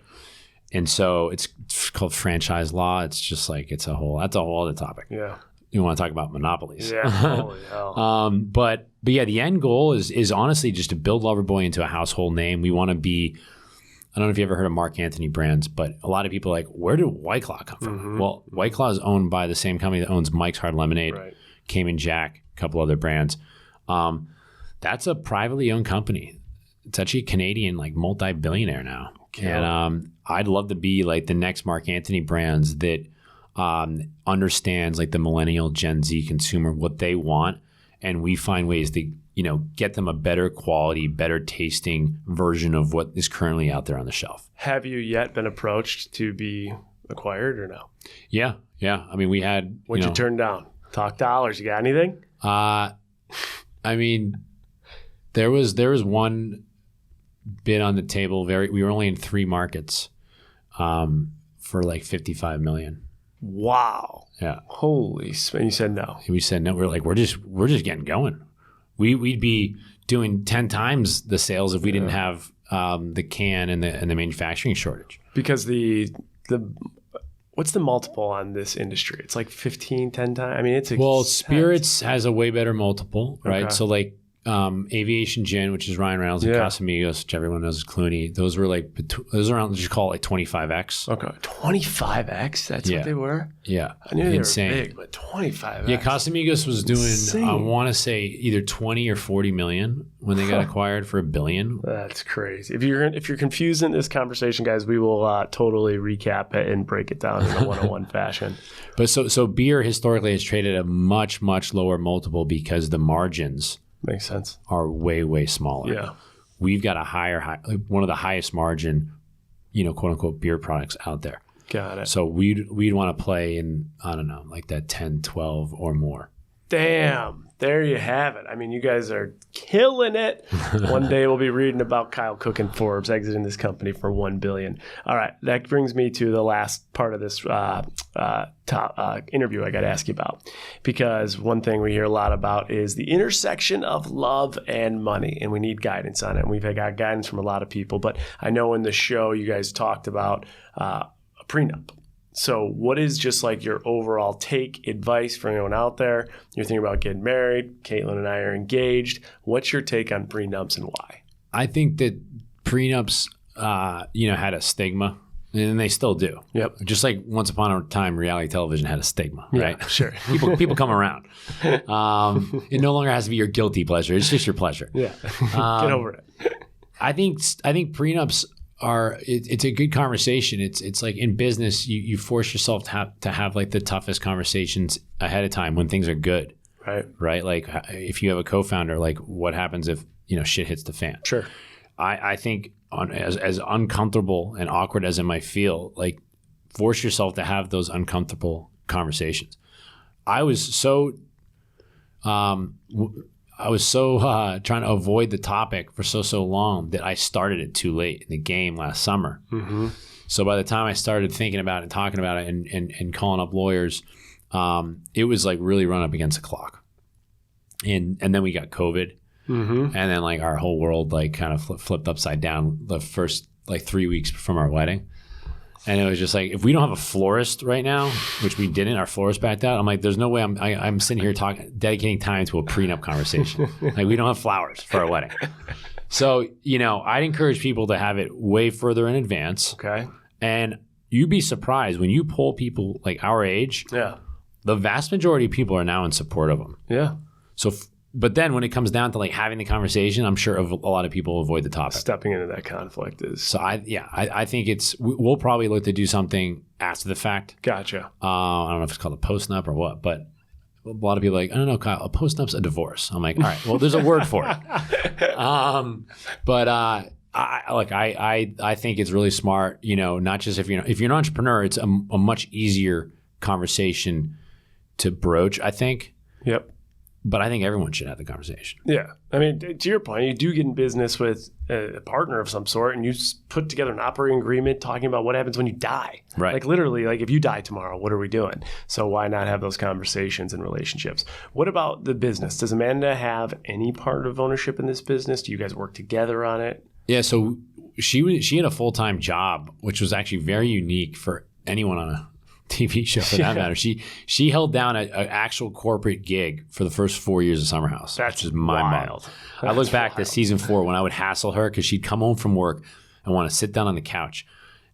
And so it's called franchise law. It's just like that's a whole other topic. Yeah. You want to talk about monopolies. Yeah. Holy hell. But yeah, the end goal is honestly just to build Loverboy into a household name. We want to be, I don't know if you ever heard of Mark Anthony brands, but a lot of people are like, where did White Claw come from? Mm-hmm. Well, White Claw is owned by the same company that owns Mike's Hard Lemonade, Cayman Jack, a couple other brands. That's a privately owned company. It's actually a Canadian, like multi-billionaire now. Okay. And I'd love to be like the next Mark Anthony brands that understands like the millennial Gen Z consumer, what they want. And we find ways to, get them a better quality, better tasting version of what is currently out there on the shelf. Have you yet been approached to be acquired or no? Yeah. I mean, we had... What'd you turn down? Talk dollars. You got anything? I mean, there was one bid on the table. We were only in 3 markets for like $55 million. Wow. Yeah. Holy. And you said no. We said no. We're like, we're just getting going. We'd be doing 10 times the sales if we didn't have the can and the manufacturing shortage. Because the what's the multiple on this industry? It's like 10 times. I mean, spirits has a way better multiple, right? Okay. So like Aviation Gin, which is Ryan Reynolds, and Casamigos, which everyone knows is Clooney. Those were like around, just call it like 25x. Okay, 25x. That's what they were. Yeah, I knew they were big, but 25x. Yeah, Casamigos was doing insane. I want to say either 20 or 40 million when they got acquired for $1 billion. That's crazy. If you're confused in this conversation, guys, we will totally recap it and break it down in a 101 fashion. But so beer historically has traded a much lower multiple because the margins. Makes sense. Are way, way smaller. Yeah. We've got one of the highest margin, quote unquote beer products out there. Got it. So we'd want to play in, I don't know, like that 10, 12 or more. Damn. There you have it. I mean, you guys are killing it. One day we'll be reading about Kyle Cooke and Forbes exiting this company for $1 billion. All right. That brings me to the last part of this interview I got to ask you about. Because one thing we hear a lot about is the intersection of love and money, and we need guidance on it. And we've got guidance from a lot of people. But I know in the show you guys talked about a prenup. So what is just like your overall advice for anyone out there? You're thinking about getting married. Caitlin and I are engaged. What's your take on prenups and why? I think that prenups had a stigma, and they still do.
Yep.
Just like once upon a time, reality television had a stigma, right?
Yeah, sure.
People come around. It no longer has to be your guilty pleasure. It's just your pleasure.
Yeah. Get over it.
I think prenups it's a good conversation. It's like in business, you force yourself to have like the toughest conversations ahead of time when things are good. Right. Like if you have a co-founder, like what happens if, shit hits the fan?
Sure.
I think as uncomfortable and awkward as it might feel, like force yourself to have those uncomfortable conversations. I was so trying to avoid the topic for so long that I started it too late in the game last summer.
Mm-hmm.
So by the time I started thinking about it and talking about it and calling up lawyers, it was like really run up against the clock. And then we got COVID.
Mm-hmm.
And then like our whole world like kind of flipped upside down the first like 3 weeks from our wedding. And it was just like, if we don't have a florist right now, which we didn't, our florist backed out. I'm like, there's no way I'm sitting here dedicating time to a prenup conversation. Like we don't have flowers for our wedding. So, I'd encourage people to have it way further in advance.
Okay.
And you'd be surprised when you poll people like our age.
Yeah.
The vast majority of people are now in support of them.
Yeah.
So, but then when it comes down to like having the conversation, I'm sure a lot of people avoid the topic.
Stepping into that conflict is.
So I think we'll probably look to do something after the fact.
Gotcha.
I don't know if it's called a post-nup or what, but a lot of people are like, I don't know, Kyle, a post-nup's a divorce. I'm like, all right, well, there's a word for it. I think it's really smart, not just if you're an entrepreneur, it's a much easier conversation to broach, I think.
Yep.
But I think everyone should have the conversation.
Yeah. I mean, to your point, you do get in business with a partner of some sort and you put together an operating agreement talking about what happens when you die.
Right.
Like literally, like if you die tomorrow, what are we doing? So why not have those conversations and relationships? What about the business? Does Amanda have any part of ownership in this business? Do you guys work together on it?
Yeah. So she had a full-time job, which was actually very unique for anyone on a TV show for that matter. She held down an actual corporate gig for the first 4 years of Summer House.
That's
just mind-boggling. I look back to season 4 when I would hassle her because she'd come home from work and want to sit down on the couch,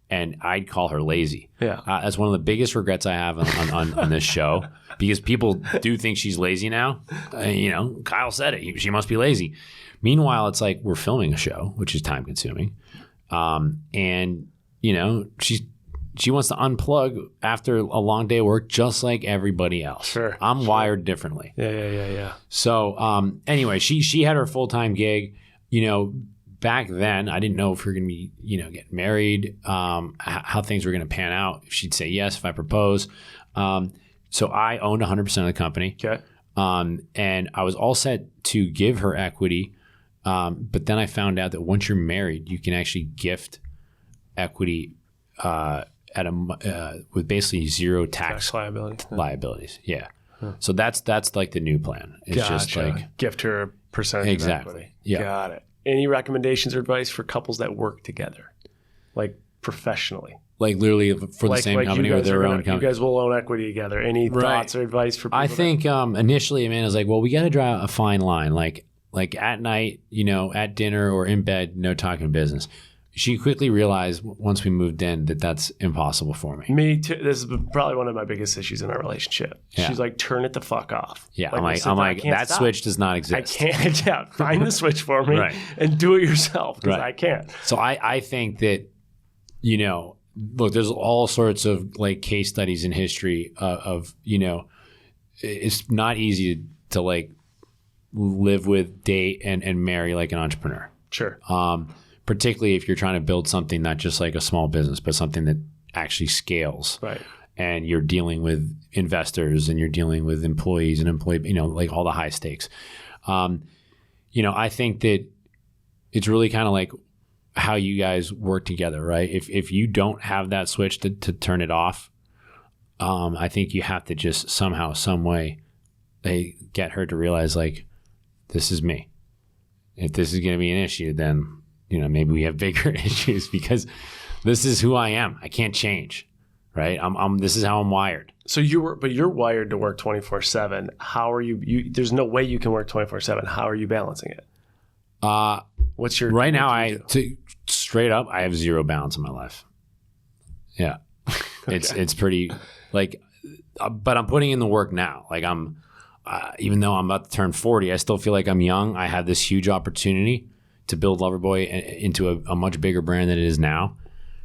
and I'd call her lazy.
Yeah,
that's one of the biggest regrets I have on this show because people do think she's lazy now. Kyle said it. She must be lazy. Meanwhile, it's like we're filming a show, which is time consuming, and she wants to unplug after a long day of work, just like everybody else.
Sure.
I'm wired differently.
Yeah.
So anyway, she had her full-time gig. Back then, I didn't know if we were going to be, getting married, how things were going to pan out. If she'd say yes, if I propose. So I owned 100% of the company.
Okay.
And I was all set to give her equity. But then I found out that once you're married, you can actually gift equity with basically zero tax liabilities. Yeah. Huh. So that's like the new plan. It's
gotcha.
Just like
gift her a percentage
exactly.
of equity.
Yeah.
Got it. Any recommendations or advice for couples that work together, like professionally?
Like literally for the same company or their own company?
You guys will own equity together. Any thoughts or advice for people?
I think initially Amanda's like, well, we got to draw a fine line. Like at night, at dinner or in bed, no talking business. She quickly realized once we moved in that that's impossible for me.
Me too. This is probably one of my biggest issues in our relationship.
Yeah.
She's like, turn it the fuck off.
Yeah, I'm like that stop. Switch does not exist.
I can't. Yeah, find the switch for me and do it yourself because I can't.
So I think that, look, there's all sorts of like case studies in history of it's not easy to like live with, date, and marry like an entrepreneur.
Sure.
Particularly if you're trying to build something, not just like a small business, but something that actually scales.
Right.
And you're dealing with investors and you're dealing with employees and like all the high stakes. I think that it's really kind of like how you guys work together, right? If you don't have that switch to turn it off, I think you have to just somehow, some way, get her to realize like, this is me. If this is going to be an issue, then maybe we have bigger issues because this is who I am. I can't change, right? This is how I'm wired.
So you're wired to work 24/7. How are you? There's no way you can work 24/7. How are you balancing it? What's your
right now? straight up, I have zero balance in my life. Yeah. It's pretty like, but I'm putting in the work now. Like I'm, even though I'm about to turn 40, I still feel like I'm young. I have this huge opportunity to build Loverboy into a much bigger brand than it is now.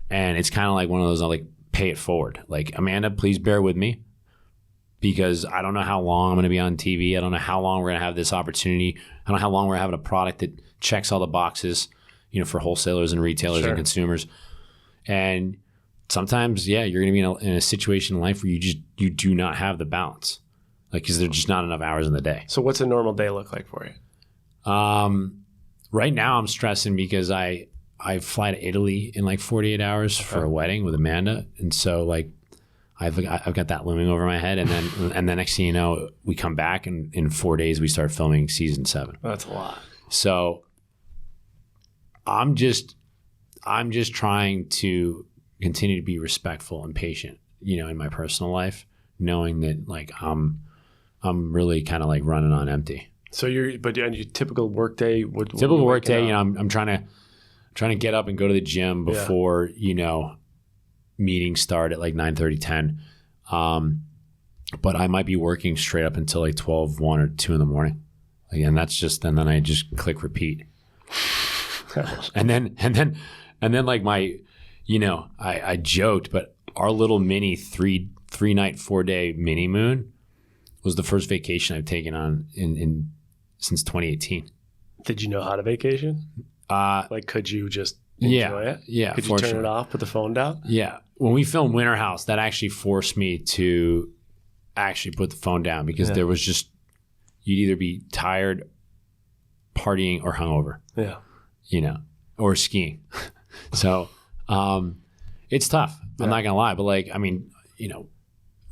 And it's kind of like one of those, like, pay it forward. Like, Amanda, please bear with me, because I don't know how long I'm going to be on TV. I don't know how long we're going to have this opportunity. I don't know how long we're having a product that checks all the boxes, for wholesalers and retailers and consumers. And sometimes, yeah, you're going to be in a situation in life where you do not have the balance, like, because there's just not enough hours in the day.
So what's a normal day look like for you?
Right now I'm stressing because I fly to Italy in like 48 hours for a wedding with Amanda, and so like I've got that looming over my head, and then next thing you know, we come back, and in 4 days we start filming season 7.
That's a lot.
So I'm just trying to continue to be respectful and patient, in my personal life, knowing that like I'm really kind of like running on empty. So
your typical workday,
I'm trying to get up and go to the gym before, meetings start at like 9:30, 10. But I might be working straight up until like 12, 1 or 2 in the morning. And that's just, and then I just click repeat. and then like my, I joked, but our little mini 3-night, 4-day mini moon was the first vacation I've taken on since 2018.
Did you know how to vacation? Like, could you just enjoy it?
Yeah.
Could you turn it off, put the phone down?
Yeah. When we filmed Winter House, that actually forced me to actually put the phone down, because there was just, you'd either be tired, partying, or hungover.
Yeah.
Or skiing. So it's tough. I'm not gonna lie, but like, I mean,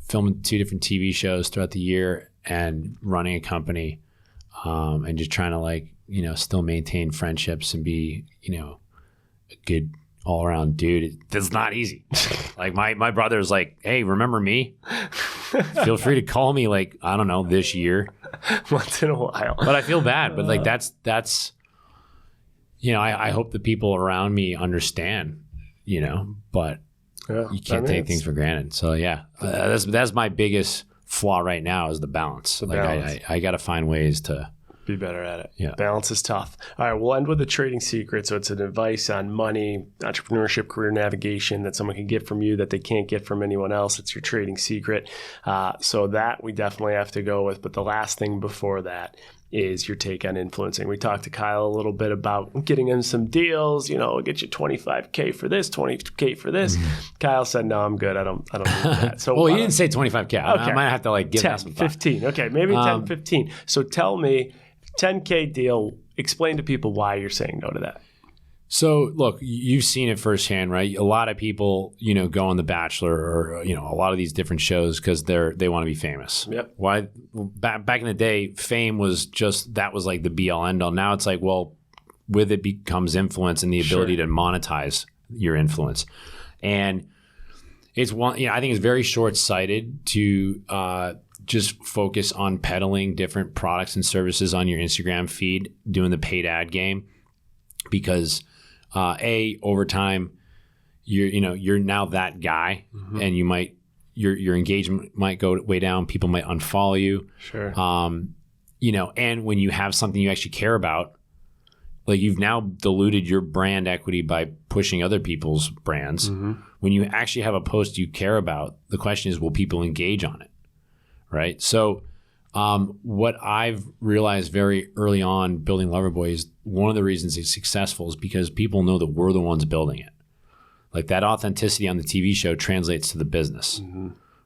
filming 2 different TV shows throughout the year and running a company, and just trying to like, still maintain friendships and be, a good all around dude. It's not easy. Like my brother's like, hey, remember me? Feel free to call me, like, I don't know, this year.
Once in a while.
But I feel bad. But like that's I hope the people around me understand, but you can't take things for granted. So yeah, that's my biggest flaw right now, is the balance. I got to find ways to
be better at it.
Yeah.
Balance is tough. All right, we'll end with a trading secret. So it's an advice on money, entrepreneurship, career navigation that someone can get from you that they can't get from anyone else. It's your trading secret. So that we definitely have to go with. But the last thing before that is your take on influencing. We talked to Kyle a little bit about getting in some deals, I'll get you $25K for this, $20K for this. Kyle said, no, I'm good. I don't need that. So
well, you didn't say $25K. Okay. I might have to like give
10,
that some
15. Okay, maybe 10, 15. So tell me, $10K deal, explain to people why you're saying no to that.
So look, you've seen it firsthand, right? A lot of people, go on The Bachelor or, a lot of these different shows because they want to be famous.
Yep.
Why? Back in the day, fame was that was like the be all end all. Now it's like, well, with it becomes influence and the ability to monetize your influence. And it's I think it's very short-sighted to just focus on peddling different products and services on your Instagram feed, doing the paid ad game, because over time you're now that guy, and your engagement might go way down. People might unfollow you.
Sure.
And when you have something you actually care about, like, you've now diluted your brand equity by pushing other people's brands. When you actually have a post you care about, the question is, will people engage on it? Right. So what I've realized very early on building Loverboy is one of the reasons it's successful is because people know that we're the ones building it. Like, that authenticity on the TV show translates to the business.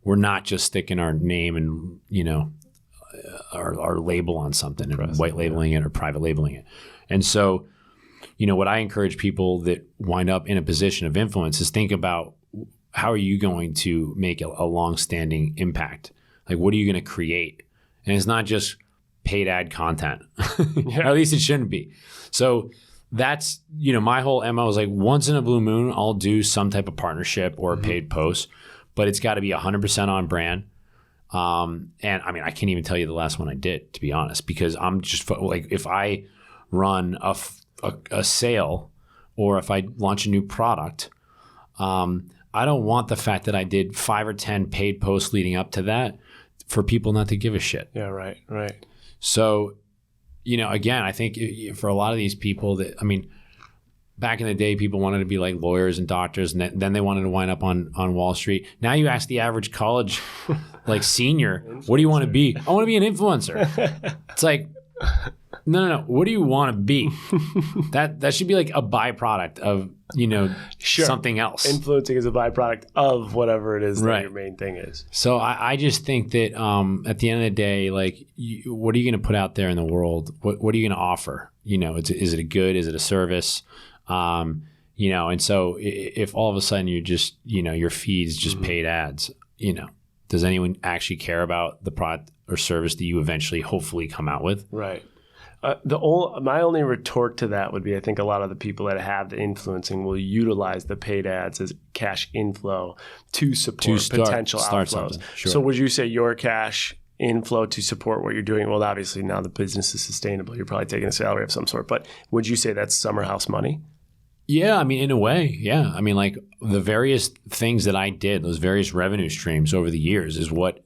We're not just sticking our name and, our label on something and white labeling it or private labeling it. And so, what I encourage people that wind up in a position of influence is think about, how are you going to make a long-standing impact? Like, what are you going to create? And it's not just paid ad content. At least it shouldn't be. So that's, my whole MO is like, once in a blue moon, I'll do some type of partnership or a paid post, but it's got to be 100% on brand. And I mean, I can't even tell you the last one I did, to be honest, because I'm just like, if I run a sale or if I launch a new product, I don't want the fact that I did 5 or 10 paid posts leading up to that for people not to give a shit.
Yeah, right.
So, again, I think for a lot of these people back in the day, people wanted to be like lawyers and doctors, and then they wanted to wind up on Wall Street. Now you ask the average college senior, what do you want to be? I want to be an influencer. It's like, no. What do you want to be? That should be like a byproduct of, something else.
Influencing is a byproduct of whatever it is that your main thing is.
So I just think that at the end of the day, what are you going to put out there in the world? What are you going to offer? Is it a good? Is it a service? And so if all of a sudden you're just, your feed's just paid ads, does anyone actually care about the product or service that you eventually hopefully come out with?
Right. My only retort to that would be, I think a lot of the people that have the influencing will utilize the paid ads as cash inflow to support potential outflows.
Sure.
So would you say your cash inflow to support what you're doing? Well, obviously now the business is sustainable. You're probably taking a salary of some sort, but would you say that's summer house money?
Yeah, in a way, yeah. The various things that I did, those various revenue streams over the years is what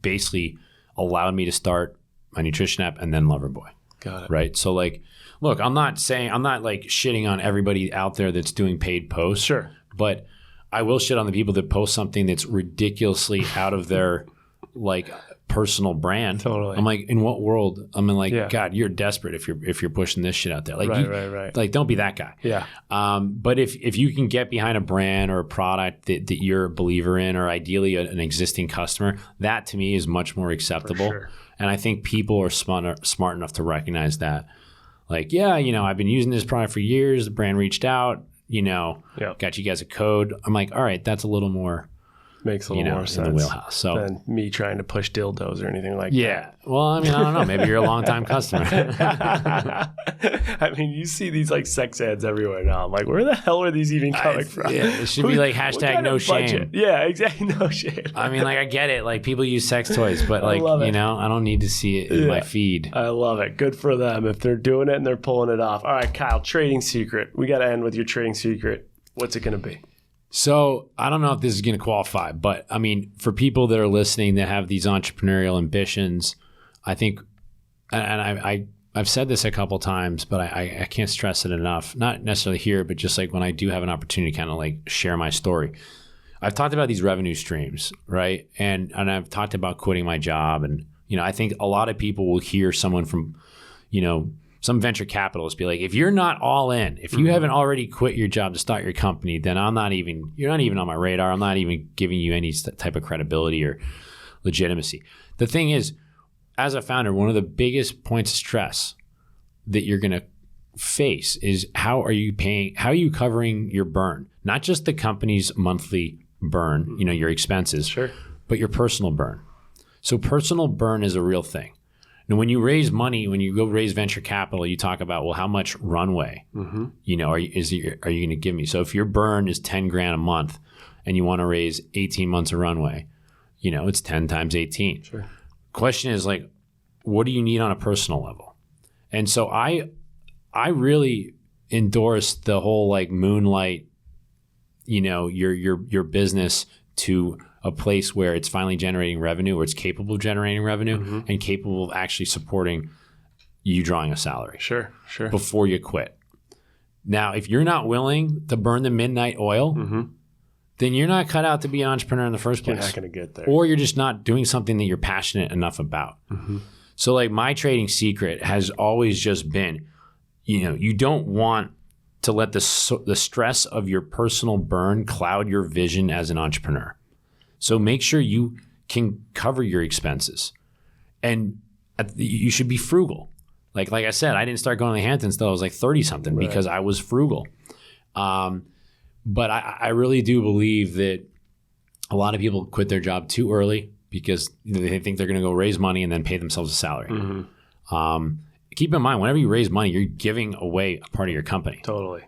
basically allowed me to start my nutrition app and then Loverboy.
Got it.
Right. So look, I'm not shitting on everybody out there that's doing paid posts.
Sure.
But I will shit on the people that post something that's ridiculously out of their personal brand.
Totally.
I'm like, in what world? God, you're desperate if you're pushing this shit out there.
Right.
Don't be that guy.
Yeah.
But if you can get behind a brand or a product that you're a believer in, or ideally an existing customer, that to me is much more acceptable.
For sure.
And I think people are smart enough to recognize that. I've been using this product for years. The brand reached out, got you guys a code. I'm like, all right, that's a little more.
Makes a little more sense
in the wheelhouse. So
than me trying to push dildos or anything like that.
Yeah. Well, I don't know. Maybe you're a long-time customer.
You see these sex ads everywhere now. I'm like, where the hell are these even coming from?
Yeah, it should be hashtag no shame.
Yeah, exactly. No shame.
I get it. People use sex toys, but I don't need to see it in my feed.
I love it. Good for them if they're doing it and they're pulling it off. All right, Kyle, trading secret. We got to end with your trading secret. What's it going to be?
So I don't know if this is going to qualify, but for people that are listening that have these entrepreneurial ambitions, I think, and I've said this a couple times, but I can't stress it enough. Not necessarily here, but just when I do have an opportunity to kind of share my story. I've talked about these revenue streams, right? And I've talked about quitting my job, and I think a lot of people will hear someone from, some venture capitalists be like, if you're not all in, if you haven't already quit your job to start your company, then you're not even on my radar. I'm not even giving you any type of credibility or legitimacy. The thing is, as a founder, one of the biggest points of stress that you're going to face is how are you covering your burn? Not just the company's monthly burn, your expenses,
sure, but
your personal burn. So personal burn is a real thing. And when you raise money, when you go raise venture capital, you talk about, well, how much runway, are you going to give me? So if your burn is 10 grand a month and you want to raise 18 months of runway, it's 10 times 18.
Sure.
Question is what do you need on a personal level? And so I really endorse the whole moonlight, your business to a place where it's finally generating revenue, or it's capable of generating revenue and capable of actually supporting you drawing a salary.
Sure.
Before you quit. Now, if you're not willing to burn the midnight oil, then you're not cut out to be an entrepreneur in the first place.
You're not going to get there.
Or you're just not doing something that you're passionate enough about. So my trading secret has always just been, you don't want to let the stress of your personal burn cloud your vision as an entrepreneur. So make sure you can cover your expenses, and you should be frugal. Like I said, I didn't start going to the Hamptons until I was 30 something because I was frugal. But I really do believe that a lot of people quit their job too early because they think they're going to go raise money and then pay themselves a salary. Keep in mind, whenever you raise money, you're giving away a part of your company.
Totally.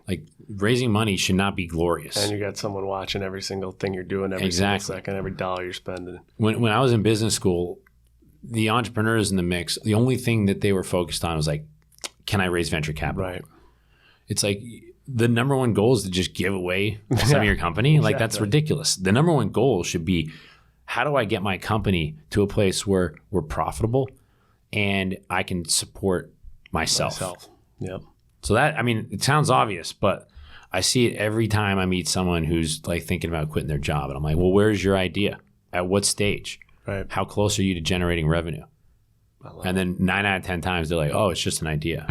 Raising money should not be glorious.
And you got someone watching every single thing you're doing, every single second, every dollar you're spending.
When I was in business school, the entrepreneurs in the mix, the only thing that they were focused on was can I raise venture capital?
Right.
it's like the number one goal is to just give away some of your company. Like that's ridiculous. The number one goal should be, how do I get my company to a place where we're profitable and I can support myself?
Yep.
So that, I mean, it sounds obvious, but I see it every time I meet someone who's like thinking about quitting their job. And I'm like, well, where's your idea? At what stage?
Right.
How close are you to generating revenue? And then 9 out of 10 times they're like, oh, it's just an idea.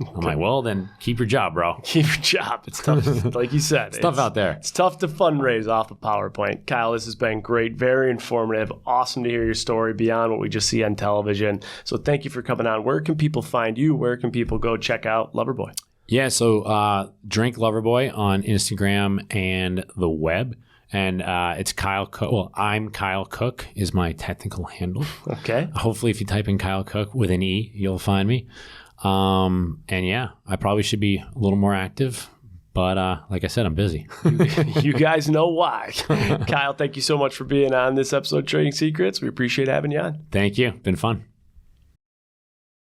I'm like, well, then keep your job, bro.
Keep your job. It's tough. Like you said,
it's tough out there.
It's tough to fundraise off of PowerPoint. Kyle, this has been great. Very informative. Awesome to hear your story beyond what we just see on television. So thank you for coming on. Where can people find you? Where can people go check out Loverboy?
Yeah, so drink Loverboy on Instagram and the web. And it's Kyle Cooke. Well, I'm Kyle Cooke is my technical handle.
Okay.
Hopefully, if you type in Kyle Cooke with an E, you'll find me. And yeah, I probably should be a little more active. But like I said, I'm busy.
You guys know why. Kyle, thank you so much for being on this episode of Trading Secrets. We appreciate having you on.
Thank you. Been fun.